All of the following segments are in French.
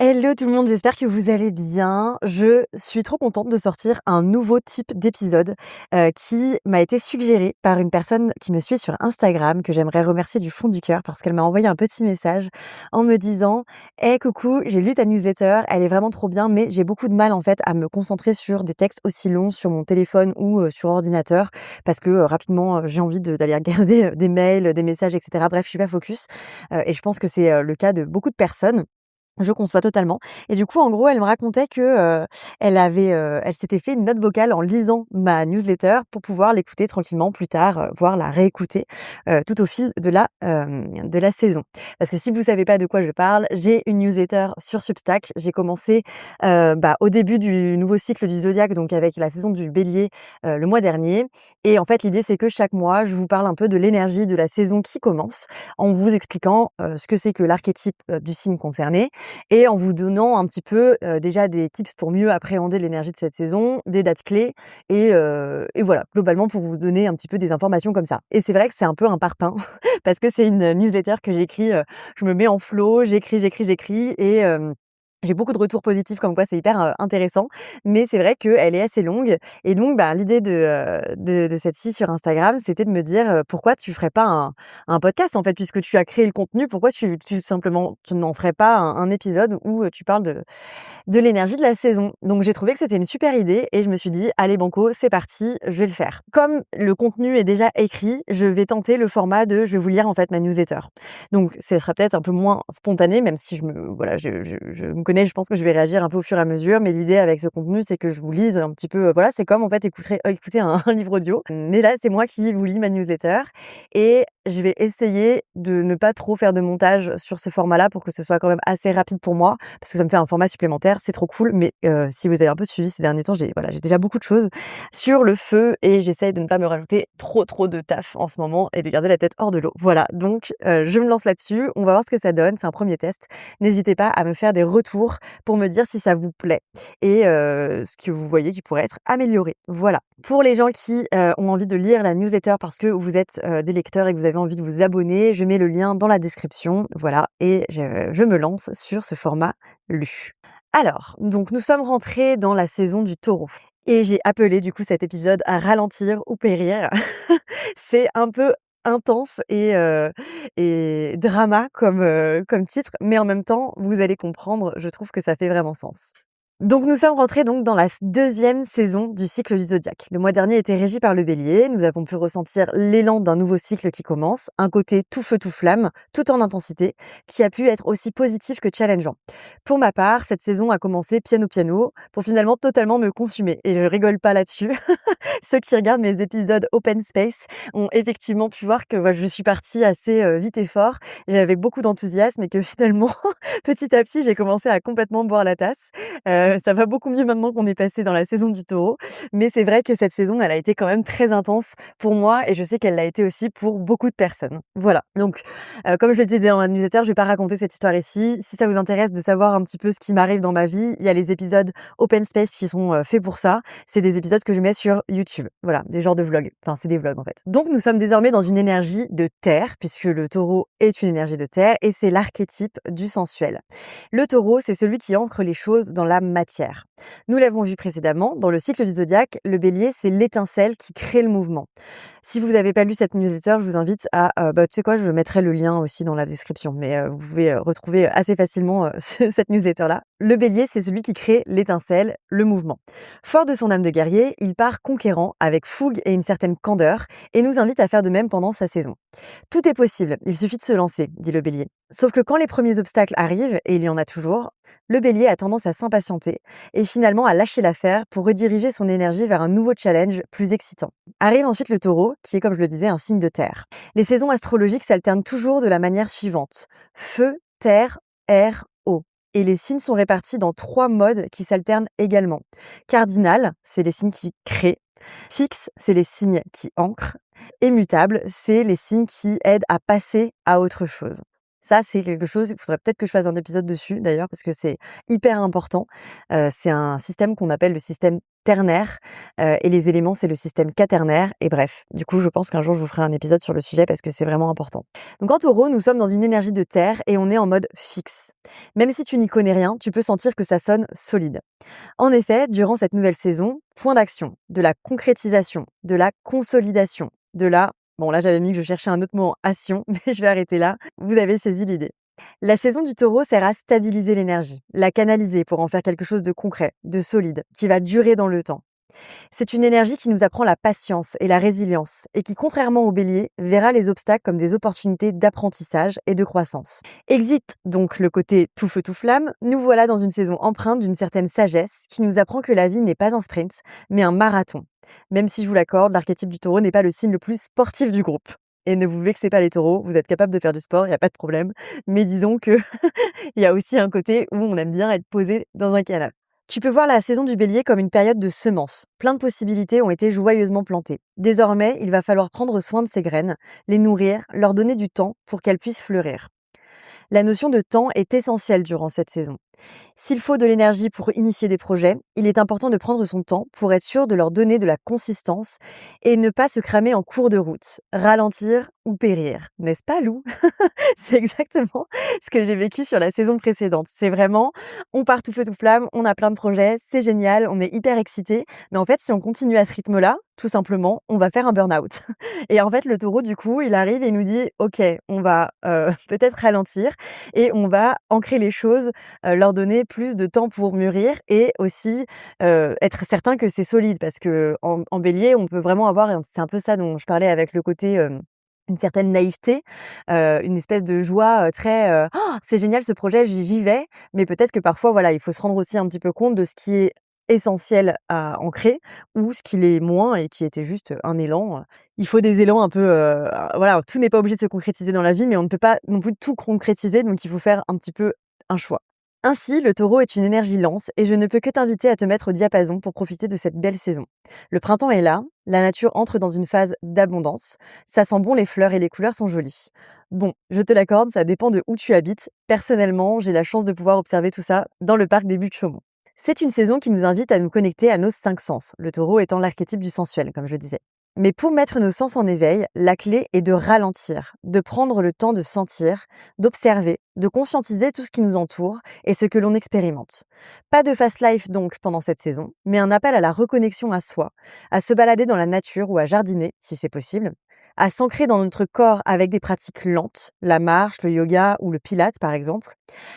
Hello tout le monde, j'espère que vous allez bien. Je suis trop contente de sortir un nouveau type d'épisode qui m'a été suggéré par une personne qui me suit sur Instagram, que j'aimerais remercier du fond du cœur parce qu'elle m'a envoyé un petit message en me disant: «Hey coucou, j'ai lu ta newsletter, elle est vraiment trop bien, mais j'ai beaucoup de mal en fait à me concentrer sur des textes aussi longs sur mon téléphone ou sur ordinateur parce que rapidement j'ai envie d'aller regarder des mails, des messages, etc. Bref, je suis pas focus et je pense que c'est le cas de beaucoup de personnes. Je conçois totalement et du coup, en gros, elle me racontait que, elle s'était fait une note vocale en lisant ma newsletter pour pouvoir l'écouter tranquillement plus tard, voire la réécouter, tout au fil de la saison. Parce que si vous savez pas de quoi je parle, j'ai une newsletter sur Substack. J'ai commencé, au début du nouveau cycle du zodiaque, donc avec la saison du Bélier, le mois dernier et en fait, l'idée, c'est que chaque mois, je vous parle un peu de l'énergie de la saison qui commence, en vous expliquant, ce que c'est que l'archétype, du signe concerné et en vous donnant un petit peu, déjà des tips pour mieux appréhender l'énergie de cette saison, des dates clés et voilà, globalement pour vous donner un petit peu des informations comme ça. Et c'est vrai que c'est un peu un parpaing parce que c'est une newsletter que j'écris, je me mets en flow, j'écris et j'ai beaucoup de retours positifs comme quoi c'est hyper, intéressant, mais c'est vrai qu'elle est assez longue et donc l'idée de cette fille sur Instagram, c'était de me dire, «Pourquoi tu ferais pas un podcast en fait? Puisque tu as créé le contenu, pourquoi tu n'en ferais pas un épisode où, tu parles de l'énergie de la saison?» Donc j'ai trouvé que c'était une super idée et je me suis dit: «Allez banco, c'est parti, je vais le faire». Comme le contenu est déjà écrit, je vais tenter le format de je vais vous lire en fait ma newsletter. Donc ce sera peut-être un peu moins spontané, même si je me connais, je pense que je vais réagir un peu au fur et à mesure, mais l'idée avec ce contenu, c'est que je vous lise un petit peu, voilà, c'est comme en fait écouter un un livre audio. Mais là, c'est moi qui vous lis ma newsletter et je vais essayer de ne pas trop faire de montage sur ce format-là pour que ce soit quand même assez rapide pour moi, parce que ça me fait un format supplémentaire, c'est trop cool. Mais si vous avez un peu suivi ces derniers temps, j'ai déjà beaucoup de choses sur le feu et j'essaye de ne pas me rajouter trop de taf en ce moment et de garder la tête hors de l'eau. Voilà, donc je me lance là-dessus, on va voir ce que ça donne, c'est un premier test. N'hésitez pas à me faire des retours pour me dire si ça vous plaît et ce que vous voyez qui pourrait être amélioré. Voilà. Pour les gens qui, ont envie de lire la newsletter parce que vous êtes, des lecteurs et que vous avez envie de vous abonner, je mets le lien dans la description, voilà et je me lance sur ce format lu. Alors, donc nous sommes rentrés dans la saison du Taureau et j'ai appelé du coup cet épisode à ralentir ou périr. C'est un peu intense et drama comme titre, mais en même temps, vous allez comprendre, je trouve que ça fait vraiment sens. Donc nous sommes rentrés donc dans la deuxième saison du cycle du zodiaque. Le mois dernier était régi par le Bélier. Nous avons pu ressentir l'élan d'un nouveau cycle qui commence, un côté tout feu tout flamme, tout en intensité, qui a pu être aussi positif que challengeant. Pour ma part, cette saison a commencé piano piano pour finalement totalement me consumer. Et je rigole pas là-dessus. Ceux qui regardent mes épisodes Open Space ont effectivement pu voir que je suis partie assez vite et fort. J'avais beaucoup d'enthousiasme et que finalement, petit à petit, j'ai commencé à complètement boire la tasse. Ça va beaucoup mieux maintenant qu'on est passé dans la saison du Taureau, mais c'est vrai que cette saison, elle a été quand même très intense pour moi et je sais qu'elle l'a été aussi pour beaucoup de personnes. Voilà, donc comme je le disais dans la newsletter, je vais pas raconter cette histoire ici. Si ça vous intéresse de savoir un petit peu ce qui m'arrive dans ma vie, il y a les épisodes Open Space qui sont, faits pour ça. C'est des épisodes que je mets sur YouTube. Voilà, des genres de vlogs. Enfin, c'est des vlogs en fait. Donc nous sommes désormais dans une énergie de terre, puisque le Taureau est une énergie de terre et c'est l'archétype du sensuel. Le Taureau, c'est celui qui ancre les choses dans la matière. Nous l'avons vu précédemment, dans le cycle du zodiaque, le Bélier, c'est l'étincelle qui crée le mouvement. Si vous n'avez pas lu cette newsletter, je vous invite à, tu sais quoi, je mettrai le lien aussi dans la description, mais vous pouvez retrouver assez facilement cette newsletter-là. Le Bélier, c'est celui qui crée l'étincelle, le mouvement. Fort de son âme de guerrier, il part conquérant, avec fougue et une certaine candeur, et nous invite à faire de même pendant sa saison. Tout est possible, il suffit de se lancer, dit le Bélier. Sauf que quand les premiers obstacles arrivent, et il y en a toujours, le Bélier a tendance à s'impatienter et finalement à lâcher l'affaire pour rediriger son énergie vers un nouveau challenge plus excitant. Arrive ensuite le Taureau, qui est comme je le disais un signe de terre. Les saisons astrologiques s'alternent toujours de la manière suivante: feu, terre, air, eau. Et les signes sont répartis dans 3 modes qui s'alternent également. Cardinal, c'est les signes qui créent. Fixe, c'est les signes qui ancrent. Et mutable, c'est les signes qui aident à passer à autre chose. Ça, c'est quelque chose, il faudrait peut-être que je fasse un épisode dessus d'ailleurs, parce que c'est hyper important. C'est un système qu'on appelle le système ternaire et les éléments, c'est le système quaternaire et bref, du coup, je pense qu'un jour, je vous ferai un épisode sur le sujet parce que c'est vraiment important. Donc en Taureau, nous sommes dans une énergie de terre et on est en mode fixe. Même si tu n'y connais rien, tu peux sentir que ça sonne solide. En effet, durant cette nouvelle saison, point d'action, de la concrétisation, de la consolidation, de la... Bon, là, j'avais mis que je cherchais un autre mot en action, mais je vais arrêter là. Vous avez saisi l'idée. La saison du Taureau sert à stabiliser l'énergie, la canaliser pour en faire quelque chose de concret, de solide, qui va durer dans le temps. C'est une énergie qui nous apprend la patience et la résilience et qui, contrairement au Bélier, verra les obstacles comme des opportunités d'apprentissage et de croissance. Exit donc le côté tout feu tout flamme, nous voilà dans une saison empreinte d'une certaine sagesse qui nous apprend que la vie n'est pas un sprint, mais un marathon. Même si je vous l'accorde, l'archétype du Taureau n'est pas le signe le plus sportif du groupe. Et ne vous vexez pas les taureaux, vous êtes capable de faire du sport, il n'y a pas de problème. Mais disons que il y a aussi un côté où on aime bien être posé dans un canapé. Tu peux voir la saison du bélier comme une période de semences. Plein de possibilités ont été joyeusement plantées. Désormais, il va falloir prendre soin de ces graines, les nourrir, leur donner du temps pour qu'elles puissent fleurir. La notion de temps est essentielle durant cette saison. S'il faut de l'énergie pour initier des projets, il est important de prendre son temps pour être sûr de leur donner de la consistance et ne pas se cramer en cours de route, ralentir ou périr. N'est-ce pas, Lou? C'est exactement ce que j'ai vécu sur la saison précédente. C'est vraiment, on part tout feu tout flamme, on a plein de projets, c'est génial, on est hyper excités. Mais en fait, si on continue à ce rythme-là, tout simplement, on va faire un burn-out. Et en fait, le taureau, du coup, il arrive et il nous dit, OK, on va peut-être ralentir et on va ancrer les choses, leur donner plus de temps pour mûrir et aussi être certain que c'est solide. Parce que en bélier, on peut vraiment avoir, et c'est un peu ça dont je parlais avec le côté... une certaine naïveté, une espèce de joie, très, «Oh, c'est génial ce projet, j'y vais». Mais peut-être que parfois, voilà, il faut se rendre aussi un petit peu compte de ce qui est essentiel à ancrer ou ce qui l'est moins et qui était juste un élan. Il faut des élans un peu, voilà, tout n'est pas obligé de se concrétiser dans la vie, mais on ne peut pas non plus tout concrétiser, donc il faut faire un petit peu un choix. Ainsi, le taureau est une énergie lente et je ne peux que t'inviter à te mettre au diapason pour profiter de cette belle saison. Le printemps est là, la nature entre dans une phase d'abondance, ça sent bon les fleurs et les couleurs sont jolies. Bon, je te l'accorde, ça dépend de où tu habites. Personnellement, j'ai la chance de pouvoir observer tout ça dans le parc des Buttes-Chaumont. C'est une saison qui nous invite à nous connecter à nos 5 sens, le taureau étant l'archétype du sensuel, comme je le disais. Mais pour mettre nos sens en éveil, la clé est de ralentir, de prendre le temps de sentir, d'observer, de conscientiser tout ce qui nous entoure et ce que l'on expérimente. Pas de fast life donc pendant cette saison, mais un appel à la reconnexion à soi, à se balader dans la nature ou à jardiner, si c'est possible, à s'ancrer dans notre corps avec des pratiques lentes, la marche, le yoga ou le pilate par exemple,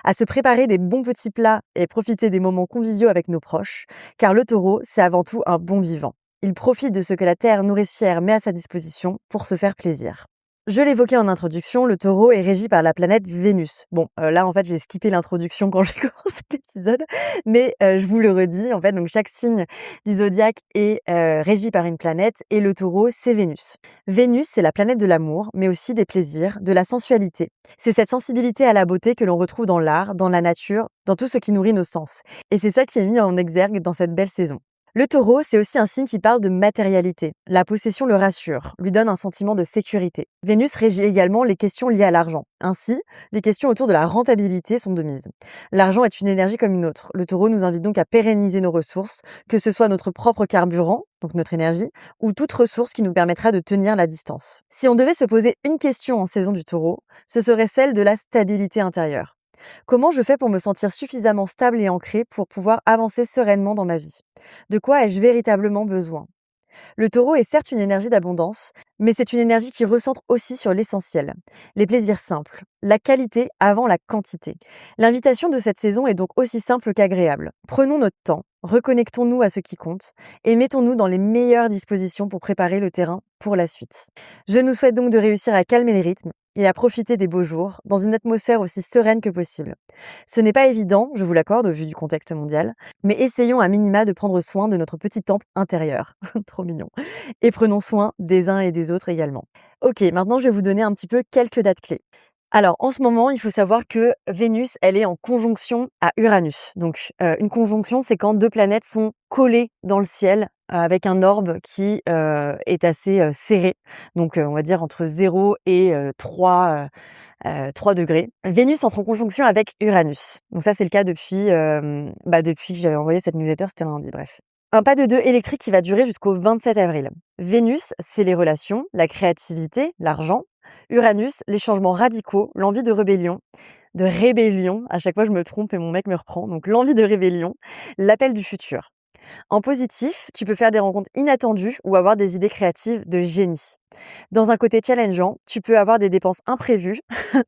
à se préparer des bons petits plats et profiter des moments conviviaux avec nos proches, car le taureau, c'est avant tout un bon vivant. Il profite de ce que la terre nourricière met à sa disposition pour se faire plaisir. Je l'évoquais en introduction, le taureau est régi par la planète Vénus. Bon, là, en fait, j'ai skippé l'introduction quand j'ai commencé l'épisode, mais je vous le redis, en fait, donc chaque signe du zodiaque est régi par une planète et le taureau, c'est Vénus. Vénus, c'est la planète de l'amour, mais aussi des plaisirs, de la sensualité. C'est cette sensibilité à la beauté que l'on retrouve dans l'art, dans la nature, dans tout ce qui nourrit nos sens. Et c'est ça qui est mis en exergue dans cette belle saison. Le taureau, c'est aussi un signe qui parle de matérialité. La possession le rassure, lui donne un sentiment de sécurité. Vénus régit également les questions liées à l'argent. Ainsi, les questions autour de la rentabilité sont de mise. L'argent est une énergie comme une autre. Le taureau nous invite donc à pérenniser nos ressources, que ce soit notre propre carburant, donc notre énergie, ou toute ressource qui nous permettra de tenir la distance. Si on devait se poser une question en saison du taureau, ce serait celle de la stabilité intérieure. Comment je fais pour me sentir suffisamment stable et ancrée pour pouvoir avancer sereinement dans ma vie? De quoi ai-je véritablement besoin? Le taureau est certes une énergie d'abondance, mais c'est une énergie qui recentre aussi sur l'essentiel, les plaisirs simples, la qualité avant la quantité. L'invitation de cette saison est donc aussi simple qu'agréable. Prenons notre temps, reconnectons-nous à ce qui compte et mettons-nous dans les meilleures dispositions pour préparer le terrain pour la suite. Je nous souhaite donc de réussir à calmer les rythmes et à profiter des beaux jours dans une atmosphère aussi sereine que possible. Ce n'est pas évident, je vous l'accorde au vu du contexte mondial, mais essayons à minima de prendre soin de notre petit temple intérieur. Trop mignon. Et prenons soin des uns et des autres également. Ok, maintenant je vais vous donner un petit peu quelques dates clés. Alors, en ce moment, il faut savoir que Vénus, elle est en conjonction à Uranus. Donc, une conjonction, c'est quand deux planètes sont collées dans le ciel avec un orbe qui est assez serré. Donc, on va dire entre 0 et 3 degrés. Vénus entre en conjonction avec Uranus. Donc ça, c'est le cas depuis que j'avais envoyé cette newsletter, c'était lundi, bref. Un pas de deux électrique qui va durer jusqu'au 27 avril. Vénus, c'est les relations, la créativité, l'argent. Uranus, les changements radicaux, l'envie de rébellion, à chaque fois je me trompe et mon mec me reprend, donc l'envie de rébellion, l'appel du futur. En positif, tu peux faire des rencontres inattendues ou avoir des idées créatives de génie. Dans un côté challengeant, tu peux avoir des dépenses imprévues.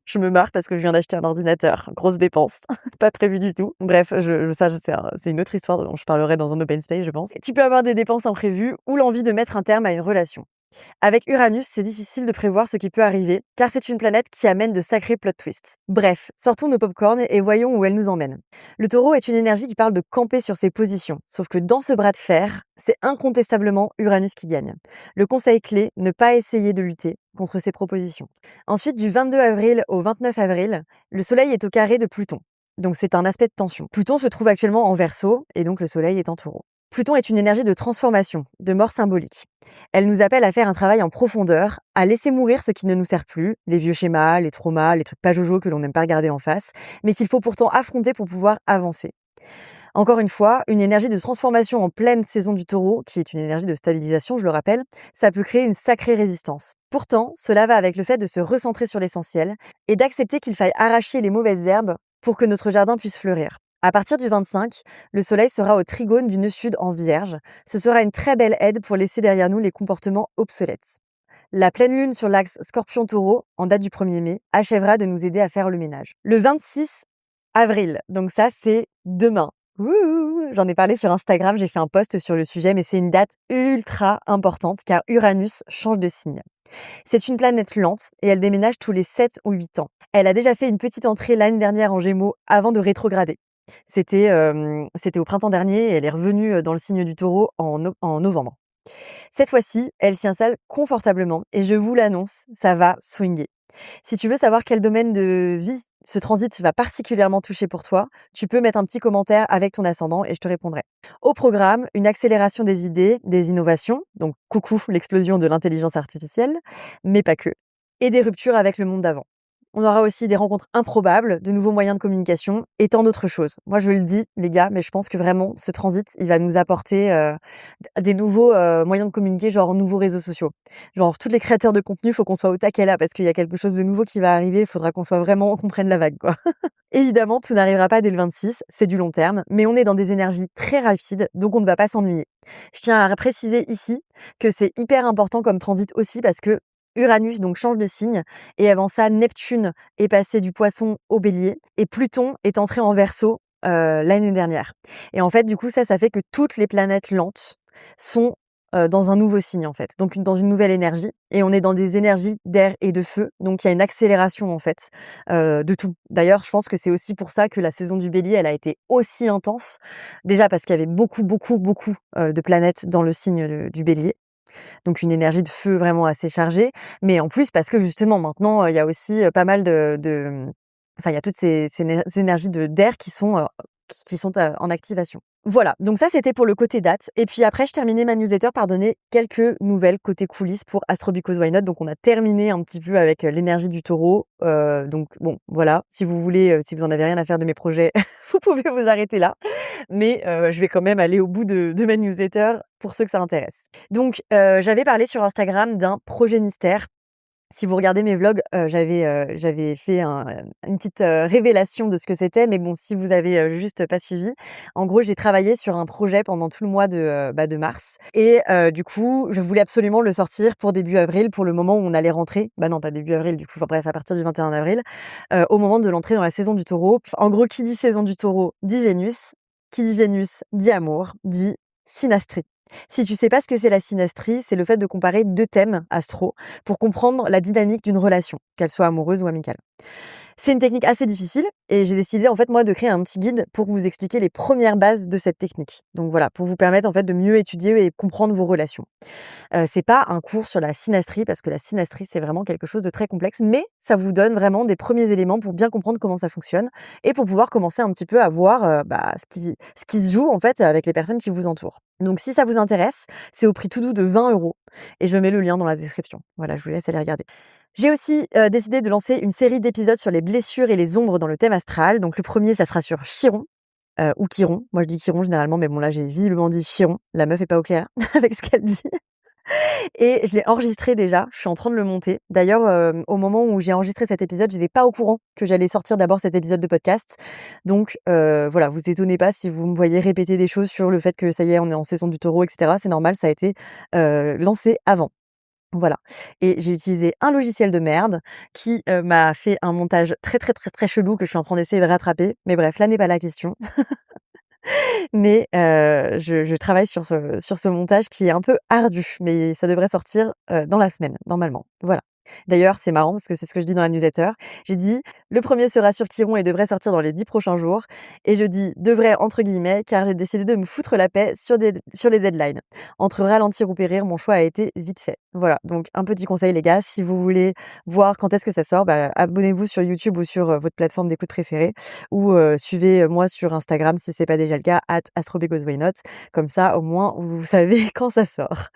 Je me marre parce que je viens d'acheter un ordinateur. Grosse dépense. Pas prévu du tout. Bref, c'est une autre histoire dont je parlerai dans un open space, je pense. Tu peux avoir des dépenses imprévues ou l'envie de mettre un terme à une relation. Avec Uranus, c'est difficile de prévoir ce qui peut arriver, car c'est une planète qui amène de sacrés plot twists. Bref, sortons nos popcorn et voyons où elle nous emmène. Le taureau est une énergie qui parle de camper sur ses positions, sauf que dans ce bras de fer, c'est incontestablement Uranus qui gagne. Le conseil clé, ne pas essayer de lutter contre ses propositions. Ensuite, du 22 avril au 29 avril, le soleil est au carré de Pluton. Donc c'est un aspect de tension. Pluton se trouve actuellement en Verseau, et donc le soleil est en taureau. Pluton est une énergie de transformation, de mort symbolique. Elle nous appelle à faire un travail en profondeur, à laisser mourir ce qui ne nous sert plus, les vieux schémas, les traumas, les trucs pas jojo que l'on n'aime pas regarder en face, mais qu'il faut pourtant affronter pour pouvoir avancer. Encore une fois, une énergie de transformation en pleine saison du taureau, qui est une énergie de stabilisation, je le rappelle, ça peut créer une sacrée résistance. Pourtant, cela va avec le fait de se recentrer sur l'essentiel et d'accepter qu'il faille arracher les mauvaises herbes pour que notre jardin puisse fleurir. À partir du 25, le soleil sera au trigone du nœud sud en Vierge. Ce sera une très belle aide pour laisser derrière nous les comportements obsolètes. La pleine lune sur l'axe Scorpion-Taureau, en date du 1er mai, achèvera de nous aider à faire le ménage. Le 26 avril, donc ça c'est demain. Wouhou, j'en ai parlé sur Instagram, j'ai fait un post sur le sujet, mais c'est une date ultra importante car Uranus change de signe. C'est une planète lente et elle déménage tous les 7 ou 8 ans. Elle a déjà fait une petite entrée l'année dernière en Gémeaux avant de rétrograder. C'était au printemps dernier et elle est revenue dans le signe du Taureau en novembre. Cette fois-ci, elle s'y installe confortablement et je vous l'annonce, ça va swinguer. Si tu veux savoir quel domaine de vie ce transit va particulièrement toucher pour toi, tu peux mettre un petit commentaire avec ton ascendant et je te répondrai. Au programme, une accélération des idées, des innovations, donc coucou l'explosion de l'intelligence artificielle, mais pas que, et des ruptures avec le monde d'avant. On aura aussi des rencontres improbables, de nouveaux moyens de communication et tant d'autres choses. Moi, je le dis, les gars, mais je pense que vraiment, ce transit, il va nous apporter des nouveaux moyens de communiquer, genre nouveaux réseaux sociaux. Genre, tous les créateurs de contenu, il faut qu'on soit au taquet là, parce qu'il y a quelque chose de nouveau qui va arriver, il faudra qu'on prenne la vague, quoi. Évidemment, tout n'arrivera pas dès le 26, c'est du long terme, mais on est dans des énergies très rapides, donc on ne va pas s'ennuyer. Je tiens à préciser ici que c'est hyper important comme transit aussi, parce que Uranus donc change de signe et avant ça Neptune est passé du Poisson au Bélier et Pluton est entré en Verseau l'année dernière. Et en fait du coup ça fait que toutes les planètes lentes sont dans un nouveau signe en fait, donc dans une nouvelle énergie et on est dans des énergies d'air et de feu, donc il y a une accélération en fait de tout. D'ailleurs je pense que c'est aussi pour ça que la saison du Bélier elle a été aussi intense, déjà parce qu'il y avait beaucoup de planètes dans le signe du Bélier. Donc une énergie de feu vraiment assez chargée, mais en plus parce que justement maintenant, il y a aussi, pas mal enfin il y a toutes ces énergies d'air qui sont en activation. Voilà, donc ça c'était pour le côté date et puis après je terminais ma newsletter par donner quelques nouvelles côté coulisses pour Astro Because Why Not. Donc on a terminé un petit peu avec l'énergie du Taureau, donc bon voilà, si vous voulez, si vous en avez rien à faire de mes projets, vous pouvez vous arrêter là. Mais je vais quand même aller au bout de ma newsletter pour ceux que ça intéresse. Donc j'avais parlé sur Instagram d'un projet mystère. Si vous regardez mes vlogs, j'avais fait une petite révélation de ce que c'était, mais bon, si vous avez juste pas suivi, en gros, j'ai travaillé sur un projet pendant tout le mois de mars et du coup, je voulais absolument le sortir pour début avril, pour le moment où on allait rentrer. Bah non, pas début avril du coup, enfin bref, à partir du 21 avril, au moment de l'entrée dans la saison du Taureau. En gros, qui dit saison du Taureau dit Vénus, qui dit Vénus dit amour, dit synastrie. Si tu sais pas ce que c'est la synastrie, c'est le fait de comparer deux thèmes astro pour comprendre la dynamique d'une relation, qu'elle soit amoureuse ou amicale. C'est une technique assez difficile et j'ai décidé en fait moi de créer un petit guide pour vous expliquer les premières bases de cette technique. Donc voilà, pour vous permettre en fait de mieux étudier et comprendre vos relations. C'est pas un cours sur la synastrie parce que la synastrie c'est vraiment quelque chose de très complexe, mais ça vous donne vraiment des premiers éléments pour bien comprendre comment ça fonctionne et pour pouvoir commencer un petit peu à voir ce qui se joue en fait avec les personnes qui vous entourent. Donc si ça vous intéresse, c'est au prix tout doux de 20 € et je mets le lien dans la description. Voilà, je vous laisse aller regarder. J'ai aussi décidé de lancer une série d'épisodes sur les blessures et les ombres dans le thème astral. Donc le premier, ça sera sur Chiron. ou Chiron. Moi, je dis Chiron généralement, mais bon là, j'ai visiblement dit Chiron. La meuf est pas au clair avec ce qu'elle dit. Et je l'ai enregistré déjà, je suis en train de le monter. D'ailleurs, au moment où j'ai enregistré cet épisode, j'étais pas au courant que j'allais sortir d'abord cet épisode de podcast. Donc voilà, vous étonnez pas si vous me voyez répéter des choses sur le fait que ça y est, on est en saison du Taureau et cetera. C'est normal, ça a été, lancé avant. Voilà, et j'ai utilisé un logiciel de merde qui, m'a fait un montage très, très, très, très chelou que je suis en train d'essayer de rattraper. Mais bref, là n'est pas la question. Mais je travaille sur ce montage qui est un peu ardu, mais ça devrait sortir, dans la semaine, normalement. Voilà. D'ailleurs, c'est marrant parce que c'est ce que je dis dans la newsletter. J'ai dit: «Le premier sera sur Chiron et devrait sortir dans les 10 prochains jours» et je dis «devrait» entre guillemets car j'ai décidé de me foutre la paix sur les deadlines. Entre ralentir ou périr, mon choix a été vite fait. Voilà, donc un petit conseil les gars, si vous voulez voir quand est-ce que ça sort, bah, abonnez-vous sur YouTube ou sur, votre plateforme d'écoute préférée ou suivez, moi sur Instagram si c'est pas déjà le cas, @astrobegoswhynot. Comme ça, au moins, vous savez quand ça sort.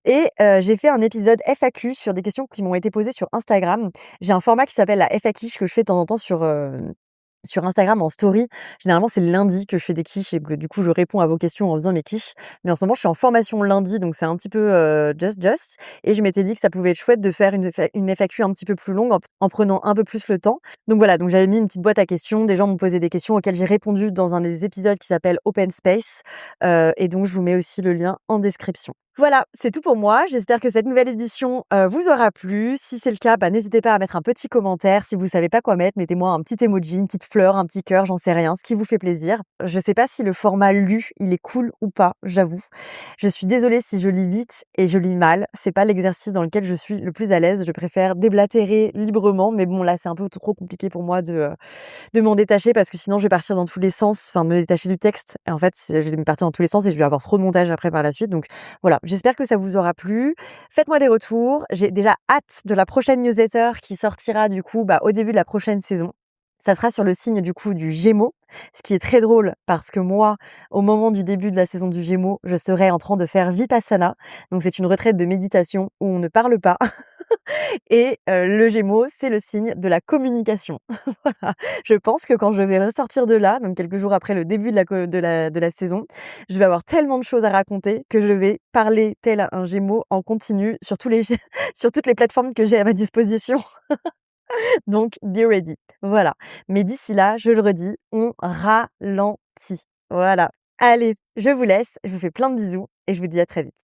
Et j'ai fait un épisode FAQ sur des questions qui m'ont été posées sur Instagram. J'ai un format qui s'appelle la FAQ que je fais de temps en temps sur Instagram en story. Généralement, c'est le lundi que je fais des quiches et que du coup, je réponds à vos questions en faisant mes quiches. Mais en ce moment, je suis en formation lundi, donc c'est un petit peu, just et je m'étais dit que ça pouvait être chouette de faire une FAQ un petit peu plus longue en prenant un peu plus le temps. Donc voilà, donc j'avais mis une petite boîte à questions. Des gens m'ont posé des questions auxquelles j'ai répondu dans un des épisodes qui s'appelle Open Space, et donc je vous mets aussi le lien en description. Voilà, c'est tout pour moi. J'espère que cette nouvelle édition, vous aura plu. Si c'est le cas, bah, n'hésitez pas à mettre un petit commentaire. Si vous savez pas quoi mettre, mettez-moi un petit emoji, une petite fleur, un petit cœur, j'en sais rien, ce qui vous fait plaisir. Je sais pas si le format lu, il est cool ou pas, j'avoue. Je suis désolée si je lis vite et je lis mal. C'est pas l'exercice dans lequel je suis le plus à l'aise. Je préfère déblatérer librement, mais bon là, c'est un peu trop compliqué pour moi de m'en détacher parce que sinon je vais partir dans tous les sens, enfin me détacher du texte. Et en fait, je vais me partir dans tous les sens et je vais avoir trop de montage après par la suite. Donc voilà, j'espère que ça vous aura plu. Faites-moi des retours. J'ai déjà hâte de la prochaine newsletter qui sortira du coup au début de la prochaine saison. Ça sera sur le signe du coup du Gémeaux, ce qui est très drôle parce que moi, au moment du début de la saison du Gémeaux, je serai en train de faire Vipassana. Donc c'est une retraite de méditation où on ne parle pas. Et le Gémeaux, c'est le signe de la communication. Voilà. Je pense que quand je vais ressortir de là, donc quelques jours après le début de la saison, je vais avoir tellement de choses à raconter que je vais parler tel un Gémeaux en continu sur tous les sur toutes les plateformes que j'ai à ma disposition. Donc be ready. Voilà. Mais d'ici là, je le redis, on ralentit. Voilà. Allez, je vous laisse, je vous fais plein de bisous et je vous dis à très vite.